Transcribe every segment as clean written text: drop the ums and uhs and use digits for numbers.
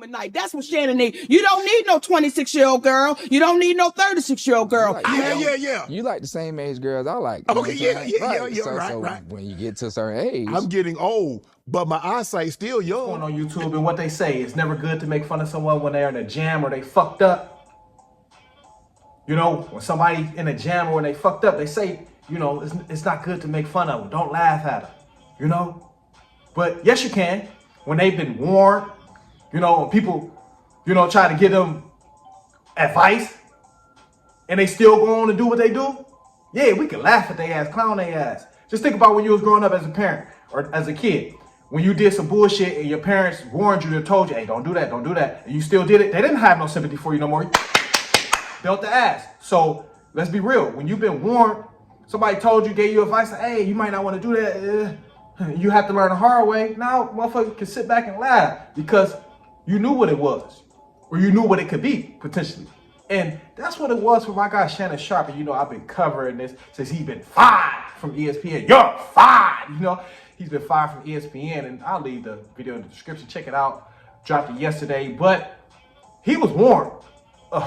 At night. That's what Shannon needs. You don't need no 26-year-old girl. You don't need no 36-year-old girl. Yeah. You like the same age girls I like. Okay, yeah, right. When you get to a certain age, I'm getting old, but my eyesight's still young. Going on YouTube, and what they say, it's never good to make fun of someone when they're in a jam or they fucked up. You know, when somebody in a jam or when they fucked up, they say, you know, it's not good to make fun of them. Don't laugh at them, you know? But yes, you can. When they've been warned, you know, when people, you know, try to give them advice and they still go on to do what they do, yeah, we can laugh at their ass, clown their ass. Just think about when you was growing up as a parent or as a kid. When you did some bullshit and your parents warned you, they told you, hey, don't do that, and you still did it, they didn't have no sympathy for you no more. Belt the ass. So let's be real. When you've been warned, somebody told you, gave you advice, hey, you might not want to do that. You have to learn the hard way. Now, motherfucker can sit back and laugh because you knew what it was, or you knew what it could be, potentially. And that's what it was for my guy, Shannon Sharpe. And, you know, I've been covering this since he's been fired from ESPN. You're fired! You know, he's been fired from ESPN, and I'll leave the video in the description. Check it out. Dropped it yesterday, but he was warned.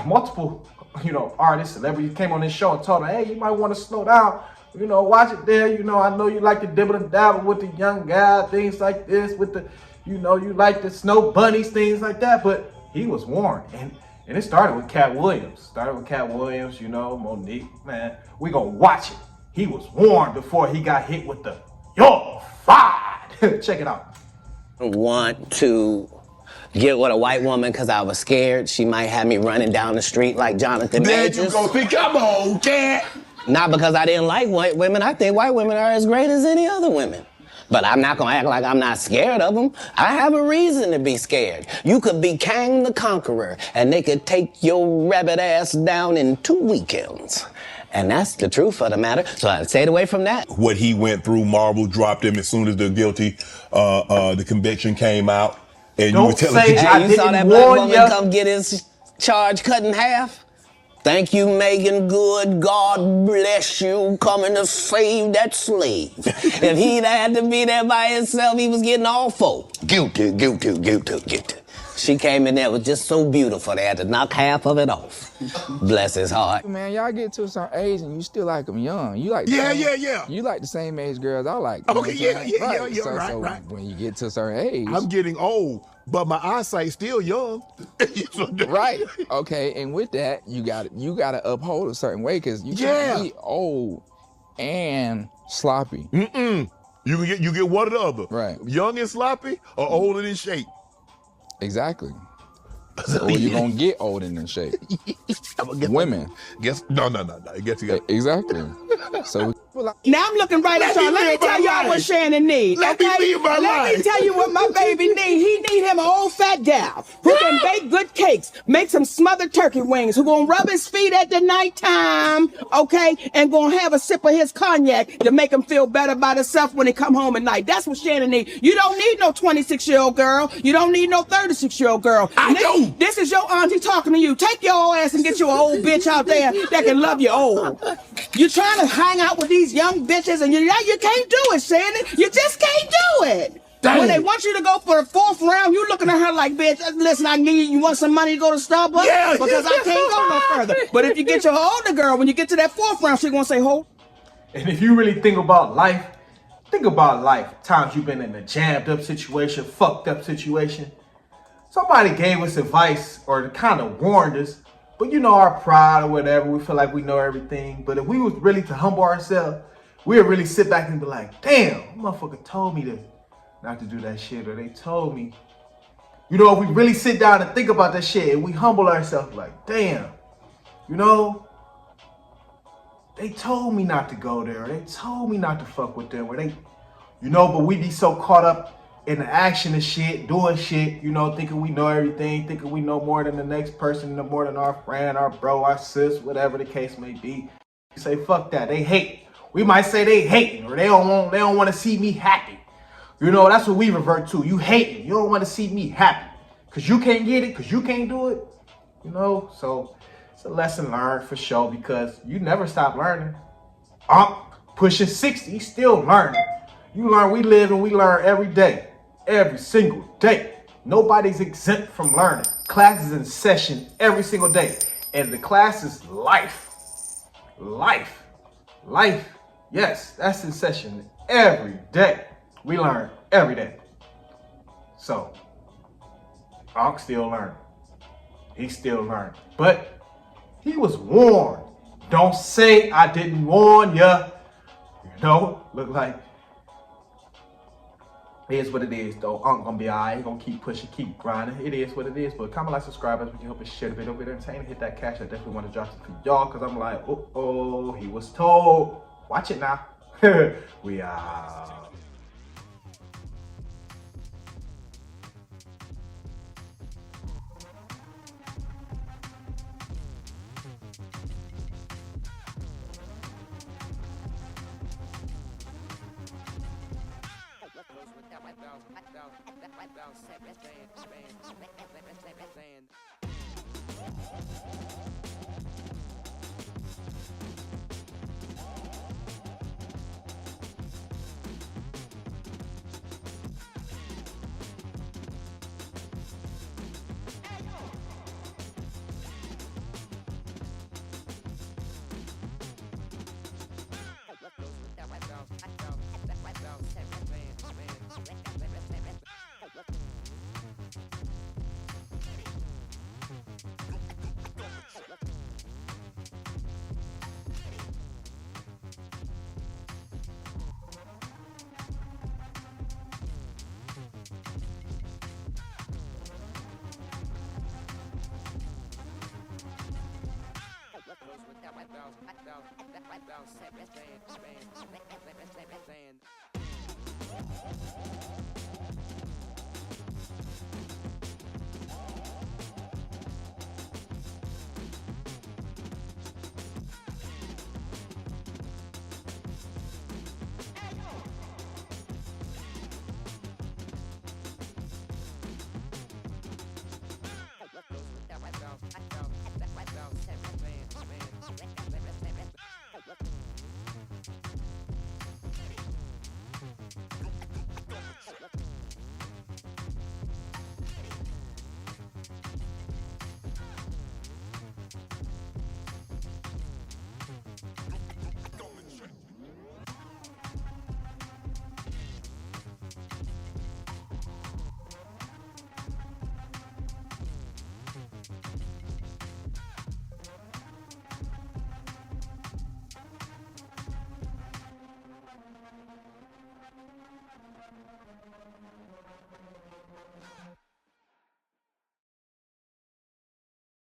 Multiple, you know, artists, celebrities came on this show and told him, hey, you might want to slow down. You know, watch it there. You know, I know you like to dibble and dabble with the young guy, things like this, with the, you know, you like the snow bunnies, things like that. But he was warned. And it started with Katt Williams. You know, Monique, man. We gonna watch it. He was warned before he got hit with the, you're fired. Check it out. Want to get with a white woman because I was scared she might have me running down the street like Jonathan Majors. There you go. See, come on, Katt. Not because I didn't like white women. I think white women are as great as any other women. But I'm not going to act like I'm not scared of them. I have a reason to be scared. You could be Kang the Conqueror, and they could take your rabbit ass down in 2 weekends. And that's the truth of the matter. So I stayed away from that. What he went through, Marvel dropped him as soon as the conviction came out. And Don't you were telling say I you saw didn't that black warn woman ya. come get his charge cut in half? Thank you, Megan Good. God bless you, coming to save that slave. If he'd had to be there by himself, he was getting all four. Guilty. She came in there, was just so beautiful, they had to knock half of it off. Bless his heart. man, y'all get to a certain age and you still like them young. You like Yeah. You like the same age girls I like. Okay, yeah, right. When you get to a certain age, I'm getting old, but my eyesight's still young. right? Okay, and with that, you gotta uphold a certain way because you can't be old and sloppy. You get one or the other. Right. Young and sloppy or old and in shape. Exactly. Or you're gonna get old and in shape. Women. No. I guess you got Exactly. So Now I'm looking right at y'all. Let me tell y'all what Shannon needs. Let me live my Let me life. tell you what my baby needs. He need him an old fat gal who can bake good cakes, make some smothered turkey wings, who gonna rub his feet at the nighttime, okay, and gonna have a sip of his cognac to make him feel better about himself when he come home at night. That's what Shannon needs. You don't need no 26-year-old girl. You don't need no 36-year-old girl. This is your auntie talking to you. Take your old ass and get you an old bitch out there that can love you old. You're trying to hang out with these young bitches and you can't do it, Shannon. You just can't do it. Dang. When they want you to go for the 4th round, you looking at her like, bitch, listen, you want some money to go to Starbucks? Yeah. Because I can't go no further. But if you get your older girl, when you get to that 4th round, she's gonna say, hold. And if you really think about life, times you've been in a jammed up situation, fucked up situation. Somebody gave us advice or kind of warned us, but you know, our pride or whatever, we feel like we know everything. But if we was really to humble ourselves, we would really sit back and be like, damn, motherfucker told me not to do that shit, or they told me. You know, if we really sit down and think about that shit and we humble ourselves like, damn, you know, they told me not to go there, or they told me not to fuck with them, or they, you know, but we be so caught up in the action of shit, doing shit, you know, thinking we know everything, thinking we know more than the next person, more than our friend, our bro, our sis, whatever the case may be. You say, fuck that, they hate. We might say they hating, or they don't want to see me happy. You know, that's what we revert to. You hating, you don't want to see me happy. Because you can't get it, because you can't do it. You know, so it's a lesson learned for sure, because you never stop learning. I'm pushing 60, still learning. You learn, we live and we learn every day. Every single day. Nobody's exempt from learning. Class is in session every single day. And the class is life. Life. Life. Yes, that's in session every day. We learn every day. So, Unc still learning. He still learning. But he was warned. Don't say I didn't warn ya. You know, look like it is what it is, though. Unc gonna be alright. He gonna keep pushing, keep grinding. It is what it is. But comment, like, subscribe, as we can help us share the video. Over there, entertaining. Hit that cash. I definitely want to drop it for y'all, because I'm like, oh, he was told. Watch it now. We are. Down,